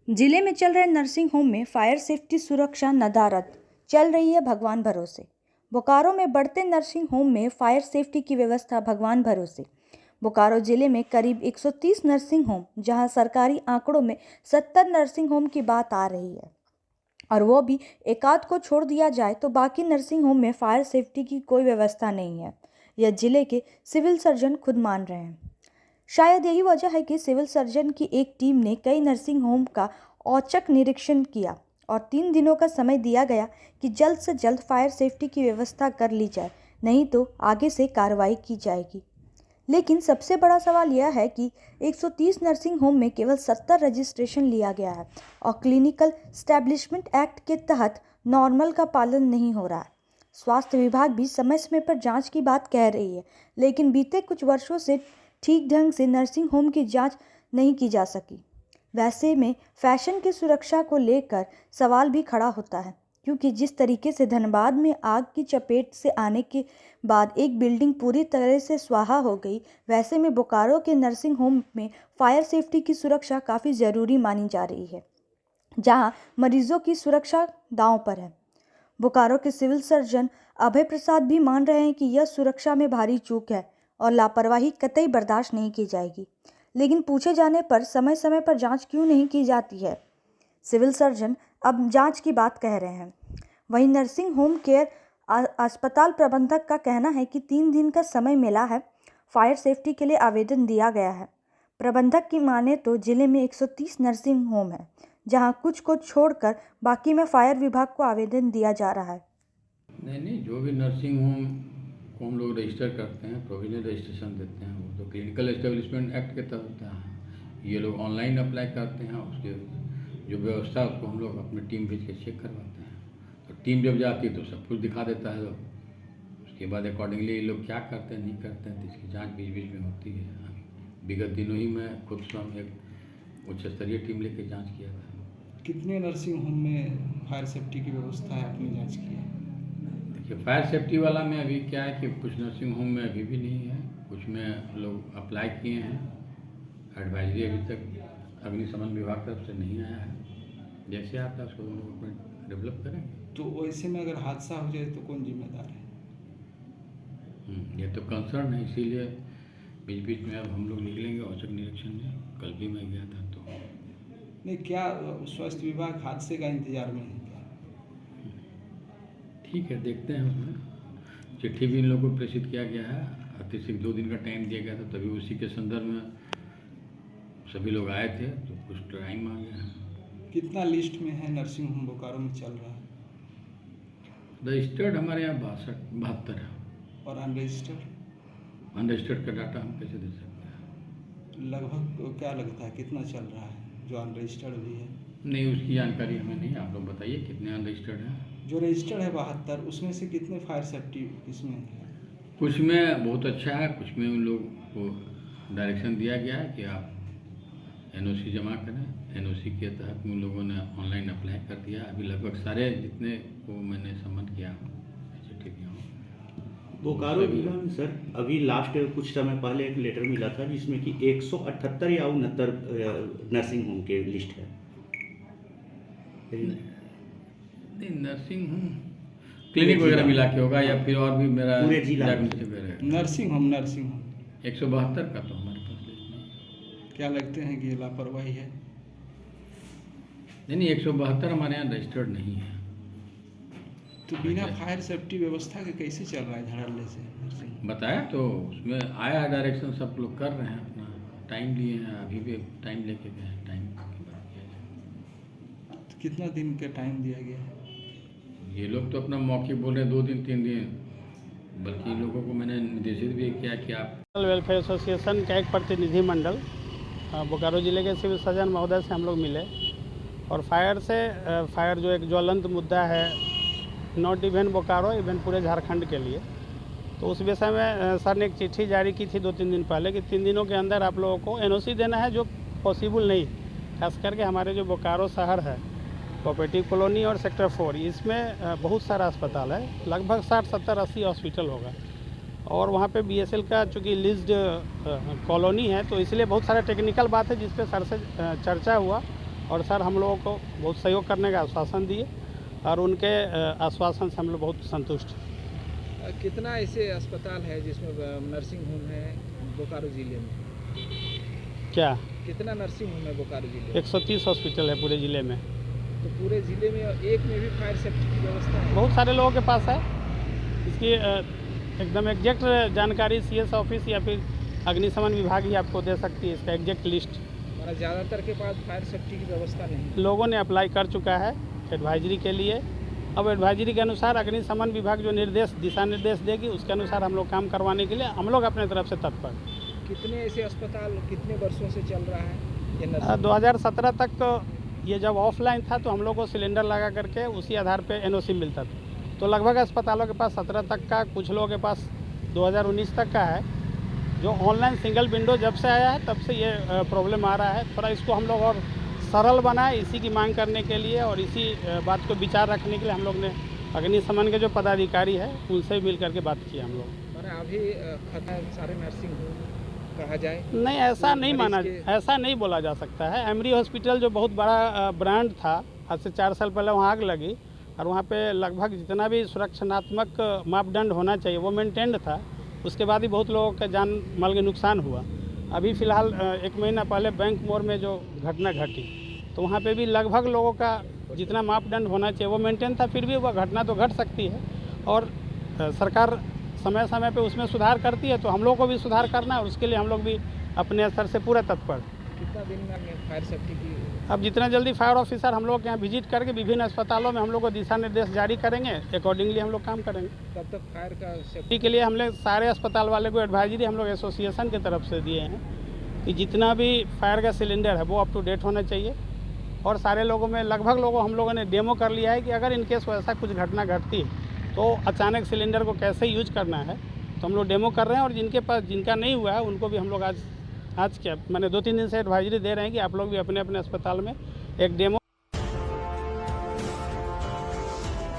जिले में चल रहे नर्सिंग होम में फायर सेफ्टी सुरक्षा नदारद चल रही है भगवान भरोसे। बोकारो में बढ़ते नर्सिंग होम में फायर सेफ्टी की व्यवस्था भगवान भरोसे। बोकारो जिले में करीब 130 नर्सिंग होम, जहां सरकारी आंकड़ों में 70 नर्सिंग होम की बात आ रही है, और वो भी एकाध को छोड़ दिया जाए तो बाकी नर्सिंग होम में फायर सेफ्टी की कोई व्यवस्था नहीं है। यह जिले के सिविल सर्जन खुद मान रहे हैं। शायद यही वजह है कि सिविल सर्जन की एक टीम ने कई नर्सिंग होम का औचक निरीक्षण किया और 3 दिनों का समय दिया गया कि जल्द से जल्द फायर सेफ्टी की व्यवस्था कर ली जाए, नहीं तो आगे से कार्रवाई की जाएगी। लेकिन सबसे बड़ा सवाल यह है कि 130 नर्सिंग होम में केवल 70 रजिस्ट्रेशन लिया गया है और क्लिनिकल स्टैब्लिशमेंट एक्ट के तहत नॉर्मल का पालन नहीं हो रहा है। स्वास्थ्य विभाग भी समय समय पर जांच की बात कह रही है, लेकिन बीते कुछ वर्षों से ठीक ढंग से नर्सिंग होम की जांच नहीं की जा सकी। वैसे में फैशन की सुरक्षा को लेकर सवाल भी खड़ा होता है, क्योंकि जिस तरीके से धनबाद में आग की चपेट से आने के बाद एक बिल्डिंग पूरी तरह से स्वाहा हो गई, वैसे में बोकारो के नर्सिंग होम में फायर सेफ्टी की सुरक्षा काफ़ी ज़रूरी मानी जा रही है, जहां मरीजों की सुरक्षा दांव पर है। बोकारो के सिविल सर्जन अभय प्रसाद भी मान रहे हैं कि यह सुरक्षा में भारी चूक है और लापरवाही कतई बर्दाश्त नहीं की जाएगी। लेकिन पूछे जाने पर समय समय पर जांच क्यों नहीं की जाती है? सिविल सर्जन अब जांच की बात कह रहे हैं। वहीं नर्सिंग होम केयर अस्पताल प्रबंधक का कहना है कि 3 दिन का समय मिला है, फायर सेफ्टी के लिए आवेदन दिया गया है। प्रबंधक की माने तो जिले में 130 नर्सिंग होम है, जहां कुछ को छोड़कर बाकी में फायर विभाग को आवेदन दिया जा रहा है। नहीं, जो भी नर्सिंग होम को हम लोग रजिस्टर करते हैं, प्रोविजनल रजिस्ट्रेशन देते हैं, वो तो क्लिनिकल एस्टेब्लिशमेंट एक्ट के तहत होता है। ये लोग ऑनलाइन अप्लाई करते हैं, उसके जो व्यवस्था है उसको हम लोग अपनी टीम भेज के चेक करवाते हैं। तो टीम जब जाती है तो सब कुछ दिखा देता है। उसके बाद अकॉर्डिंगली ये लोग क्या करते हैं नहीं करते हैं, तो इसकी जाँच बीच बीच में होती है। विगत दिनों ही मैं खुद स्वयं एक उच्च स्तरीय टीम लेके जाँच किया था। कितने नर्सिंग होम में फायर सेफ्टी की व्यवस्था है, आपने जांच की है? देखिए, फायर सेफ्टी वाला में अभी क्या है कि कुछ नर्सिंग होम में अभी भी नहीं है, कुछ में लोग अप्लाई किए हैं। एडवाइजरी अभी तक अग्निशमन विभाग तरफ से नहीं आया है। जैसे आता है उसको हम लोग अपने डेवलप करेंगे। तो वैसे में अगर हादसा हो जाए तो कौन जिम्मेदार है? ये तो कंसर्न है, इसीलिए बीच बीच में अब हम लोग निकलेंगे औचक निरीक्षण में। कल भी मैं गया था तो नहीं, क्या स्वास्थ्य विभाग हादसे का इंतजार में है क्या? ठीक है, देखते हैं। उसमें चिट्ठी भी इन लोगों को प्रेषित किया गया है, अतिरिक्त 2 दिन का टाइम दिया गया था, तभी उसी के संदर्भ में सभी लोग आए थे, तो कुछ टाइम आ गया है। कितना लिस्ट में है नर्सिंग होम बोकारो में चल रहा है? रजिस्टर्ड हमारे यहाँ 72 है। और अनरजिस्टर्ड? अनरजिस्टर्ड का डाटा हम कैसे दे सकते हैं? लगभग क्या लगता है कितना चल रहा है जो अनरजिस्टर्ड भी है? नहीं, उसकी जानकारी हमें नहीं। आप लोग बताइए कितने अनरजिस्टर्ड हैं? जो रजिस्टर्ड है 72, उसमें से कितने फायर सेफ्टी इसमें है? कुछ में बहुत अच्छा है, कुछ में उन लोग को डायरेक्शन दिया गया है कि आप एनओसी जमा करें। एनओसी के तहत उन लोगों ने ऑनलाइन अप्लाई कर दिया। अभी लगभग सारे जितने को मैंने सम्मत किया हूँ, चिट्ठी दिया हूँ। बोकारो जिला में सर अभी लास्ट कुछ समय पहले एक लेटर मिला था जिसमें कि 178 या 69 नर्सिंग होम के लिस्ट है। नहीं, नर्सिंग होम क्लिनिक वगैरह मिला के होगा, या फिर और भी मेरा पूरे जिला नर्सिंग होम 172 का तो हमारे पास लिस्ट नहीं। क्या लगते हैं कि ये लापरवाही है? नहीं, 172 हमारे यहाँ रजिस्टर्ड नहीं है। तो बिना फायर सेफ्टी व्यवस्था के कैसे चल रहा है धड़ल्ले से नर्सिंग? बताया तो, उसमें आया है डायरेक्शन, सब लोग कर रहे हैं, अपना टाइम लिए हैं। अभी भी टाइम लेके गए हैं, टाइम की बात किया जाए। तो कितना दिन का टाइम दिया गया है? ये लोग तो अपना मौखिक बोल रहे हैं 2 दिन 3 दिन, बल्कि इन लोगों को मैंने निर्देशित भी किया कि आप वेलफेयर एसोसिएशन का एक प्रतिनिधि मंडल बोकारो जिले के सिविल सर्जन महोदय से हम लोग मिले, और फायर जो एक ज्वलंत मुद्दा है, नॉट इवन बोकारो, इवन पूरे झारखंड के लिए, तो उस विषय में सर ने एक चिट्ठी जारी की थी 2-3 दिन पहले कि 3 दिनों के अंदर आप लोगों को एनओसी देना है, जो पॉसिबल नहीं। खास करके हमारे जो बोकारो शहर है, कोऑपरेटिव कॉलोनी और सेक्टर 4, इसमें बहुत सारा अस्पताल है, लगभग 60, 70, 80 हॉस्पिटल होगा, और वहाँ पे बीएसएल का चूँकि लिस्ड कॉलोनी है, तो इसलिए बहुत सारा टेक्निकल बात है जिस पे सर से चर्चा हुआ, और सर हम लोगों को बहुत सहयोग करने का आश्वासन दिए और उनके आश्वासन से हम लोग बहुत संतुष्ट हैं। कितना ऐसे अस्पताल है जिसमें नर्सिंग होम है बोकारो ज़िले में? क्या कितना नर्सिंग होम है बोकारो ज़िले में? 130 हॉस्पिटल है पूरे ज़िले में। तो पूरे ज़िले में एक में भी फायर सेफ्टी की व्यवस्था है? बहुत सारे लोगों के पास है। इसकी एकदम एग्जैक्ट जानकारी CS ऑफिस या फिर अग्निशमन विभाग ही आपको दे सकती है, इसका एग्जैक्ट लिस्ट। हमारा ज़्यादातर के पास फायर सेफ्टी की व्यवस्था नहीं। लोगों ने अप्लाई कर चुका है एडवाइजरी के लिए। अब एडवाइजरी के अनुसार अग्निशमन विभाग जो दिशा निर्देश देगी उसके अनुसार हम लोग काम करवाने के लिए हम लोग अपने तरफ से तत्पर। कितने ऐसे अस्पताल कितने वर्षों से चल रहा है ये नर्सिंग? 2017 तक ये जब ऑफलाइन था तो हम लोग को सिलेंडर लगा करके उसी आधार पे NOC मिलता था। तो लगभग अस्पतालों के पास 17 तक का, कुछ लोगों के पास 2019 तक का है। जो ऑनलाइन सिंगल विंडो जब से आया है तब से ये प्रॉब्लम आ रहा है। थोड़ा इसको हम लोग और सरल बनाए, इसी की मांग करने के लिए और इसी बात को विचार रखने के लिए हम लोग ने अग्निशमन के जो पदाधिकारी है उनसे मिल करके बात की हम लोग। मैंने अभी खतरा सारे नर्सिंग होम कहा जाए? नहीं, ऐसा नहीं माना, ऐसा नहीं बोला जा सकता है। एमरी हॉस्पिटल जो बहुत बड़ा ब्रांड था, आज से 4 साल पहले वहाँ आग लगी और वहाँ पे लगभग जितना भी सुरक्षात्मक मापदंड होना चाहिए वो मेंटेन्ड था। उसके बाद ही बहुत लोगों का जान माल के नुकसान हुआ। अभी फ़िलहाल 1 महीना पहले बैंक मोड़ में जो घटना घटी तो वहाँ पे भी लगभग लोगों का जितना मापदंड होना चाहिए वो मेंटेन था, फिर भी वह घटना तो घट सकती है और सरकार समय समय पे उसमें सुधार करती है। तो हम लोग को भी सुधार करना है और उसके लिए हम लोग भी अपने स्तर से पूरा तत्पर। कितना दिन में फायर सेफ्टी की? अब जितना जल्दी फायर ऑफिसर हम लोग यहाँ विजिट करके विभिन्न अस्पतालों में हम लोग को दिशा निर्देश जारी करेंगे, अकॉर्डिंगली हम लोग काम करेंगे। तब तक फायर का सेफ्टी के लिए हम लोग सारे अस्पताल वाले को एडवाइजरी हम लोग एसोसिएशन की तरफ से दिए हैं कि जितना भी फायर का सिलेंडर है वो अप टू डेट होना चाहिए। और सारे लोगों में लगभग लोगों हम लोगों ने डेमो कर लिया है कि अगर इनकेस वैसा कुछ घटना घटती है तो अचानक सिलेंडर को कैसे यूज करना है, तो हम लोग डेमो कर रहे हैं। और जिनके पास जिनका नहीं हुआ है उनको भी हम लोग आज क्या मैंने 2-3 दिन से एडवाइजरी दे रहे हैं कि आप लोग भी अपने अपने अस्पताल में एक डेमो